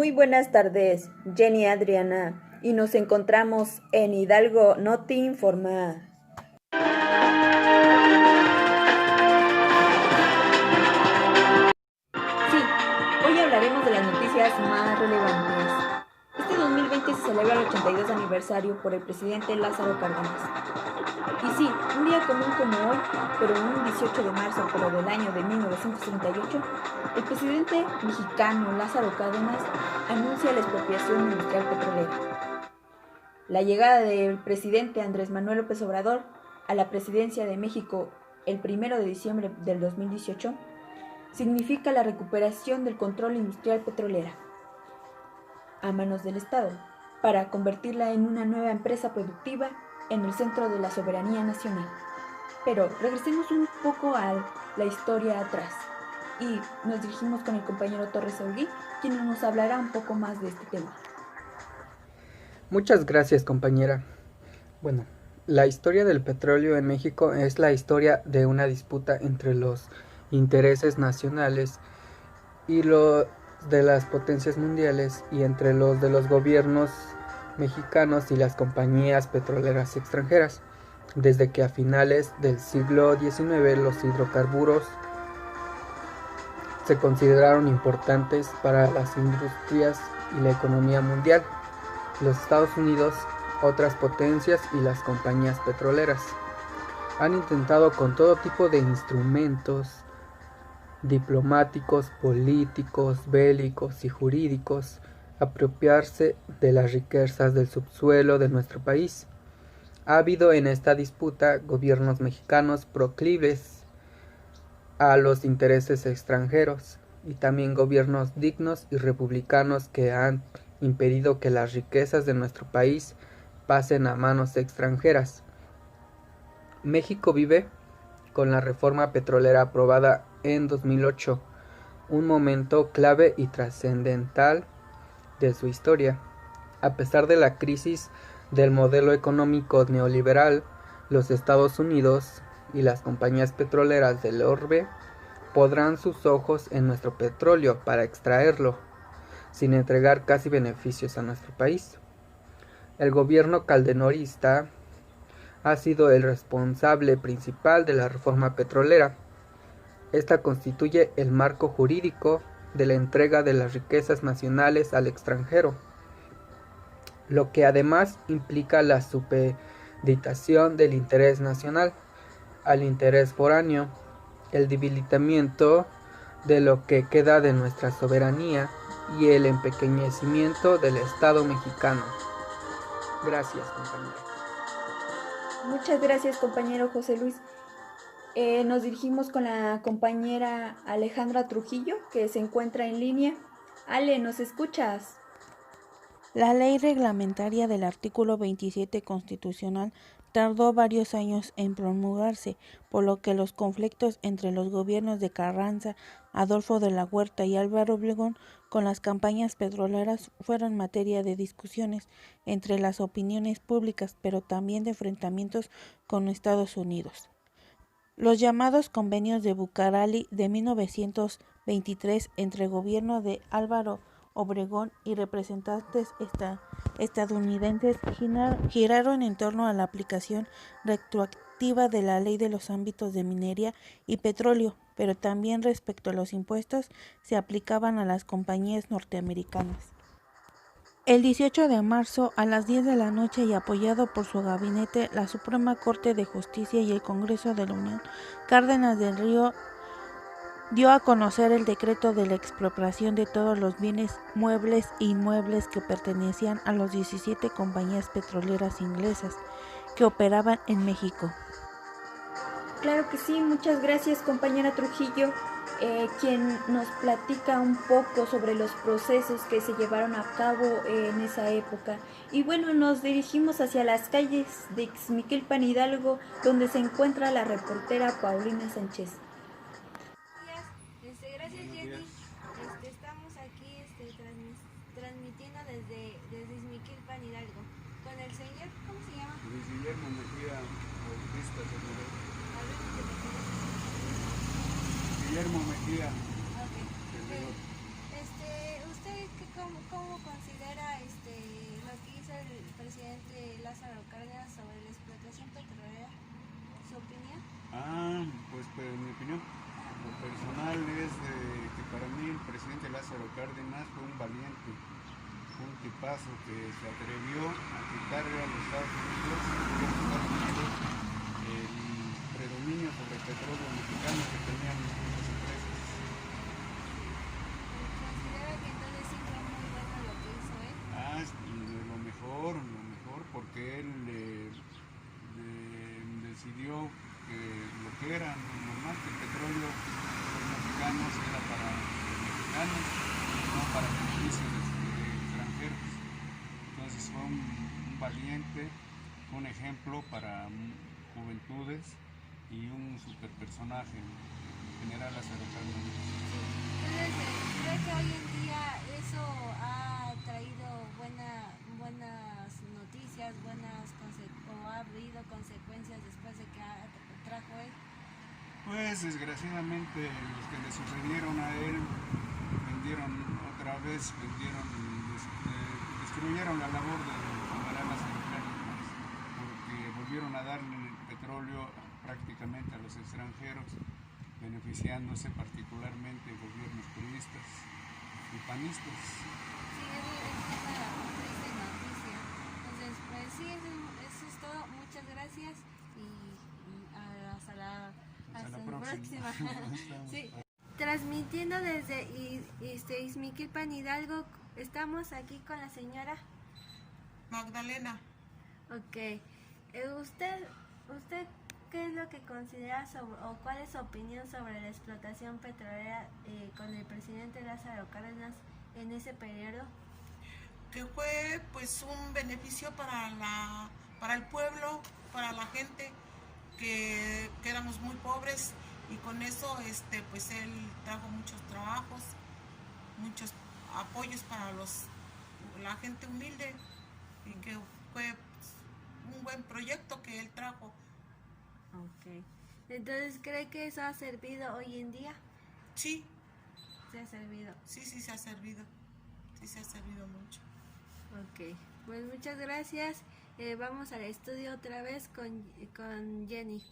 Muy buenas tardes, Jenny Adriana, y nos encontramos en Hidalgo Noti Informa. Sí, hoy hablaremos de las noticias más relevantes. Este 2020 se celebra el 82 aniversario por el presidente Lázaro Cárdenas. Y sí, un día común como hoy, pero un 18 de marzo, pero del año de 1938, el presidente mexicano Lázaro Cárdenas anuncia la expropiación industrial petrolera. La llegada del presidente Andrés Manuel López Obrador a la presidencia de México el 1 de diciembre del 2018 significa la recuperación del control industrial petrolera a manos del Estado, para convertirla en una nueva empresa productiva en el centro de la soberanía nacional. Pero regresemos un poco a la historia atrás y nos dirigimos con el compañero Torres Olguí, quien nos hablará un poco más de este tema. Muchas gracias, compañera. Bueno, la historia del petróleo en México es la historia de una disputa entre los intereses nacionales y los de las potencias mundiales y entre los de los gobiernos mexicanos y las compañías petroleras extranjeras. Desde que a finales del siglo XIX los hidrocarburos se consideraron importantes para las industrias y la economía mundial, los Estados Unidos, otras potencias y las compañías petroleras han intentado con todo tipo de instrumentos diplomáticos, políticos, bélicos y jurídicos apropiarse de las riquezas del subsuelo de nuestro país. Ha habido en esta disputa gobiernos mexicanos proclives a los intereses extranjeros y también gobiernos dignos y republicanos que han impedido que las riquezas de nuestro país pasen a manos extranjeras. México vive con la reforma petrolera aprobada en 2008, un momento clave y trascendental de su historia. A pesar de la crisis del modelo económico neoliberal, los Estados Unidos y las compañías petroleras del orbe pondrán sus ojos en nuestro petróleo para extraerlo, sin entregar casi beneficios a nuestro país. El gobierno calderonista ha sido el responsable principal de la reforma petrolera. Esta constituye el marco jurídico de la entrega de las riquezas nacionales al extranjero, lo que además implica la supeditación del interés nacional al interés foráneo, el debilitamiento de lo que queda de nuestra soberanía y el empequeñecimiento del Estado mexicano. Gracias, compañero. Muchas gracias, compañero José Luis. Nos dirigimos con la compañera Alejandra Trujillo, que se encuentra en línea. Ale, ¿nos escuchas? La ley reglamentaria del artículo 27 constitucional tardó varios años en promulgarse, por lo que los conflictos entre los gobiernos de Carranza, Adolfo de la Huerta y Álvaro Obregón con las campañas petroleras fueron materia de discusiones entre las opiniones públicas, pero también de enfrentamientos con Estados Unidos. Los llamados convenios de Bucareli de 1923 entre el gobierno de Álvaro Obregón y representantes estadounidenses giraron en torno a la aplicación retroactiva de la ley de los ámbitos de minería y petróleo, pero también respecto a los impuestos se aplicaban a las compañías norteamericanas. El 18 de marzo a las 10 de la noche y apoyado por su gabinete, la Suprema Corte de Justicia y el Congreso de la Unión, Cárdenas del Río dio a conocer el decreto de la expropiación de todos los bienes muebles e inmuebles que pertenecían a las 17 compañías petroleras inglesas que operaban en México. Claro que sí, muchas gracias, compañera Trujillo, quien nos platica un poco sobre los procesos que se llevaron a cabo en esa época. Y bueno, nos dirigimos hacia las calles de Ixmiquilpan, Hidalgo, donde se encuentra la reportera Paulina Sánchez. Gracias, Jenny. Estamos aquí transmitiendo desde Ixmiquilpan, Hidalgo, con el señor, ¿cómo se llama? Luis Guillermo Mejía Bautista, señor. Guillermo Mejía. Okay. ¿Usted cómo considera lo que hizo el presidente Lázaro Cárdenas sobre la explotación petrolera? ¿Su opinión? Pues mi opinión, lo personal es que para mí el presidente Lázaro Cárdenas fue un valiente, fue un tipazo que se atrevió a quitarle a los Estados Unidos el predominio sobre el petróleo mexicano que tenían muchas empresas. ¿Considera que entonces sí fue muy bueno lo que hizo él? Lo mejor, porque él decidió que lo que era normal, que el petróleo de los mexicanos era para los mexicanos, no para beneficio de extranjeros. Entonces fue un valiente, un ejemplo para juventudes y un super personaje, general Lázaro Cárdenas. Entonces, ¿cree que hoy en día eso ha traído buenas noticias, o ha habido consecuencias después de que trajo él? Pues desgraciadamente los que le sucedieron a él destruyeron la labor del general Lázaro Cárdenas, porque volvieron a darle el petróleo prácticamente a los extranjeros, beneficiándose particularmente gobiernos priistas y panistas. Sí, es una triste noticia. Entonces, pues sí, eso es todo. Muchas gracias y hasta la próxima. Sí. Transmitiendo desde Izmiquilpan, Hidalgo, estamos aquí con la señora Magdalena. Ok. ¿Usted qué es lo que considera o cuál es su opinión sobre la explotación petrolera con el presidente Lázaro Cárdenas en ese periodo? Que fue pues un beneficio para el pueblo, para la gente que éramos muy pobres, y con eso pues él trajo muchos trabajos, muchos apoyos para la gente humilde, y que fue un buen proyecto que él trajo. Ok. Entonces, ¿cree que eso ha servido hoy en día? Sí. ¿Se ha servido? Sí, se ha servido. Sí, se ha servido mucho. Ok. Pues muchas gracias. Vamos al estudio otra vez con Jenny.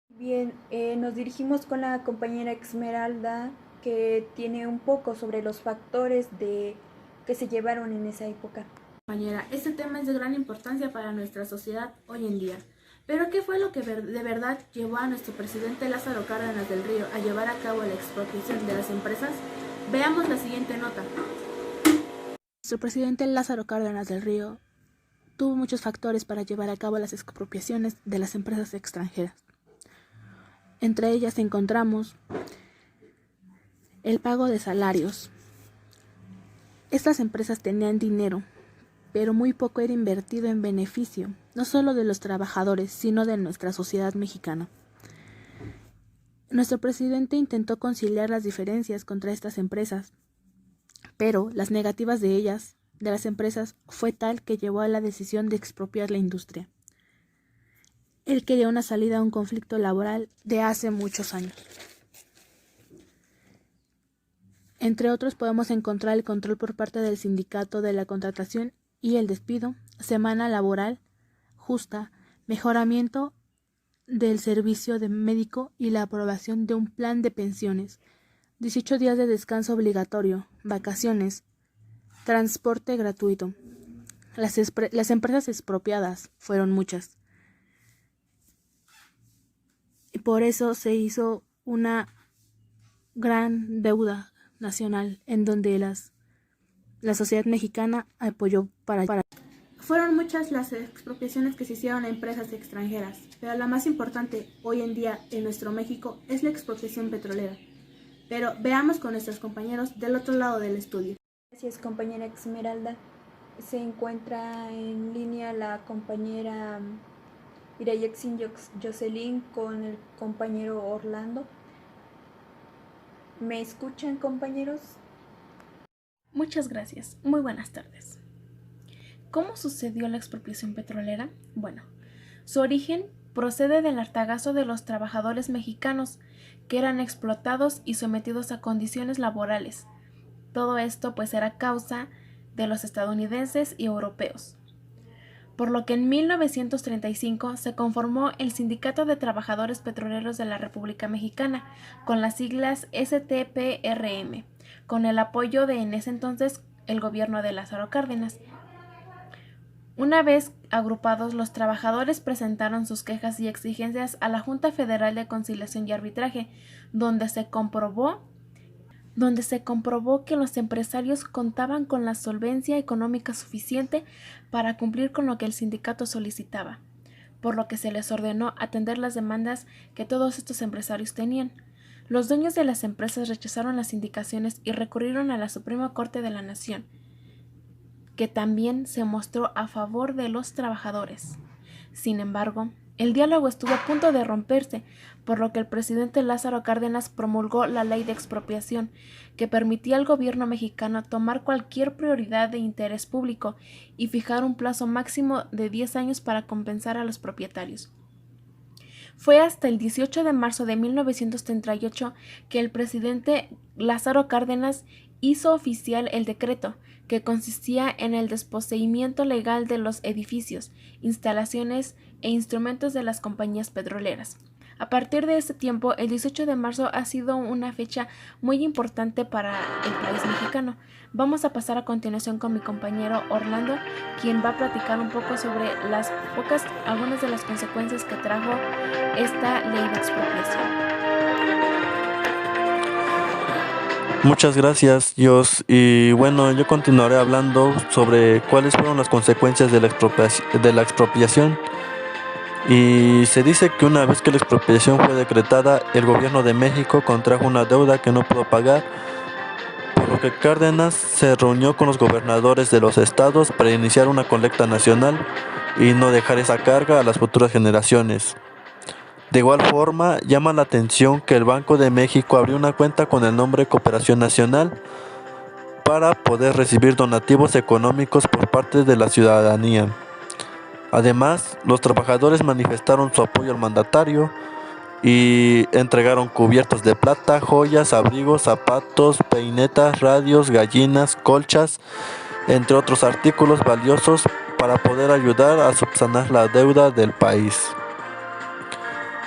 Bien, nos dirigimos con la compañera Esmeralda, que tiene un poco sobre los factores que se llevaron en esa época. Compañera, este tema es de gran importancia para nuestra sociedad hoy en día. Pero ¿qué fue lo que de verdad llevó a nuestro presidente Lázaro Cárdenas del Río a llevar a cabo la expropiación de las empresas? Veamos la siguiente nota. Nuestro presidente Lázaro Cárdenas del Río tuvo muchos factores para llevar a cabo las expropiaciones de las empresas extranjeras. Entre ellas encontramos el pago de salarios. Estas empresas tenían dinero, pero muy poco era invertido en beneficio, no solo de los trabajadores, sino de nuestra sociedad mexicana. Nuestro presidente intentó conciliar las diferencias contra estas empresas, pero las negativas de las empresas, fue tal que llevó a la decisión de expropiar la industria. Él quería una salida a un conflicto laboral de hace muchos años. Entre otros podemos encontrar el control por parte del sindicato de la contratación y el despido, semana laboral justa, mejoramiento del servicio de médico y la aprobación de un plan de pensiones, 18 días de descanso obligatorio, vacaciones, transporte gratuito. Las empresas expropiadas fueron muchas. Y por eso se hizo una gran deuda nacional en donde la sociedad mexicana apoyó para. Fueron muchas las expropiaciones que se hicieron a empresas extranjeras, pero la más importante hoy en día en nuestro México es la expropiación petrolera. Pero veamos con nuestros compañeros del otro lado del estudio. Gracias, compañera Esmeralda. Se encuentra en línea la compañera Irayexin Jocelyn con el compañero Orlando. ¿Me escuchan, compañeros? Muchas gracias. Muy buenas tardes. ¿Cómo sucedió la expropiación petrolera? Bueno, su origen procede del hartazgo de los trabajadores mexicanos que eran explotados y sometidos a condiciones laborales todo esto pues era causa de los estadounidenses y europeos. Por lo que en 1935 se conformó el Sindicato de Trabajadores Petroleros de la República Mexicana, con las siglas STPRM, con el apoyo de en ese entonces el gobierno de Lázaro Cárdenas. Una vez agrupados, los trabajadores presentaron sus quejas y exigencias a la Junta Federal de Conciliación y Arbitraje, donde se comprobó que los empresarios contaban con la solvencia económica suficiente para cumplir con lo que el sindicato solicitaba, por lo que se les ordenó atender las demandas que todos estos empresarios tenían. Los dueños de las empresas rechazaron las indicaciones y recurrieron a la Suprema Corte de la Nación, que también se mostró a favor de los trabajadores. Sin embargo, el diálogo estuvo a punto de romperse, por lo que el presidente Lázaro Cárdenas promulgó la Ley de Expropiación, que permitía al gobierno mexicano tomar cualquier prioridad de interés público y fijar un plazo máximo de 10 años para compensar a los propietarios. Fue hasta el 18 de marzo de 1938 que el presidente Lázaro Cárdenas hizo oficial el decreto, que consistía en el desposeimiento legal de los edificios, instalaciones e instrumentos de las compañías petroleras. A partir de ese tiempo, el 18 de marzo ha sido una fecha muy importante para el país mexicano. Vamos a pasar a continuación con mi compañero Orlando, quien va a platicar un poco sobre algunas de las consecuencias que trajo esta ley de expropiación. Muchas gracias, Jos. Y bueno, yo continuaré hablando sobre cuáles fueron las consecuencias de la expropiación. Y se dice que una vez que la expropiación fue decretada, el gobierno de México contrajo una deuda que no pudo pagar, por lo que Cárdenas se reunió con los gobernadores de los estados para iniciar una colecta nacional y no dejar esa carga a las futuras generaciones. De igual forma, llama la atención que el Banco de México abrió una cuenta con el nombre Cooperación Nacional para poder recibir donativos económicos por parte de la ciudadanía. Además, los trabajadores manifestaron su apoyo al mandatario y entregaron cubiertos de plata, joyas, abrigos, zapatos, peinetas, radios, gallinas, colchas, entre otros artículos valiosos para poder ayudar a subsanar la deuda del país.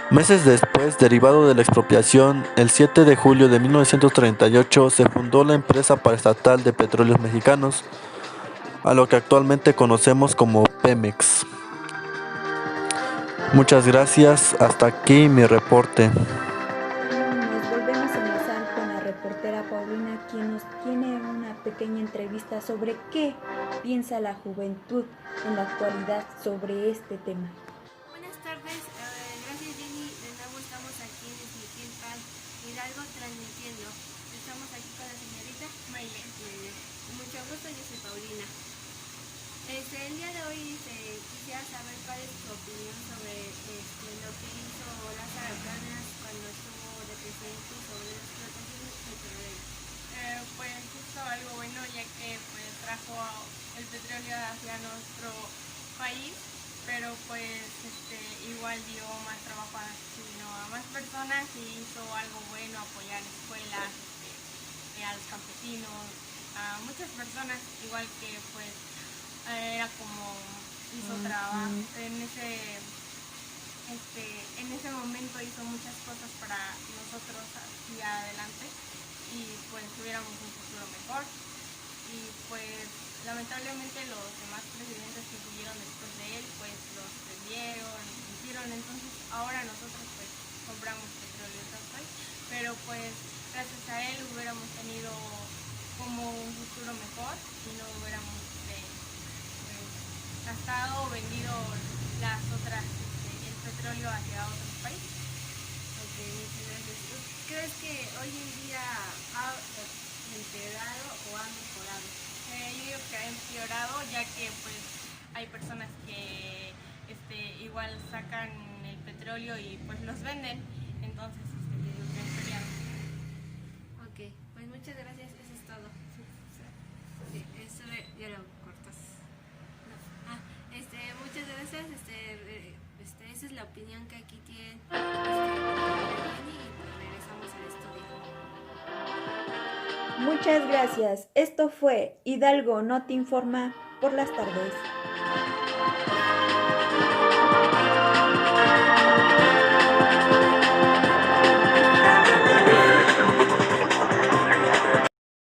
Meses después, derivado de la expropiación, el 7 de julio de 1938 se fundó la Empresa Paraestatal de Petróleos Mexicanos, a lo que actualmente conocemos como Pemex. Muchas gracias, hasta aquí mi reporte. Nos volvemos a enlazar con la reportera Paulina, quien nos tiene una pequeña entrevista sobre qué piensa la juventud en la actualidad sobre este tema. Buenas tardes, gracias Jenny, de nuevo estamos aquí en Esmiquilpan, Hidalgo, transmitiendo. Estamos aquí con la señorita Maylen. Mucho gusto, yo soy Paulina. El día de hoy quisiera saber cuál es tu opinión sobre lo que hizo Lázaro Cárdenas cuando estuvo de presidente sobre la explotación petrolera. Pues justo algo bueno, ya que pues trajo el petróleo hacia nuestro país, pero pues igual dio más trabajo a más personas y hizo algo bueno, apoyar escuelas, a los campesinos, a muchas personas, igual que pues era como hizo trabajo en ese momento, hizo muchas cosas para nosotros hacia adelante y pues tuviéramos un futuro mejor. Y pues lamentablemente los demás presidentes que siguieron después de él pues los vendieron, hicieron, entonces ahora nosotros pues compramos petróleo total, pero pues gracias a él hubiéramos tenido como un futuro mejor y no hubiéramos gastado o vendido el petróleo hacia otros países. Ok, muchas gracias. ¿Tú crees que hoy en día ha empeorado o ha mejorado? Yo digo que ha empeorado, ya que pues hay personas que igual sacan el petróleo y pues los venden, entonces digo que ha empeorado. Ok, pues muchas gracias, eso es todo. Sí, eso ya lo cortas. Muchas gracias, esa es la opinión que aquí tiene y pues regresamos al estudio. Muchas gracias. Esto fue Hidalgo no te informa por las tardes.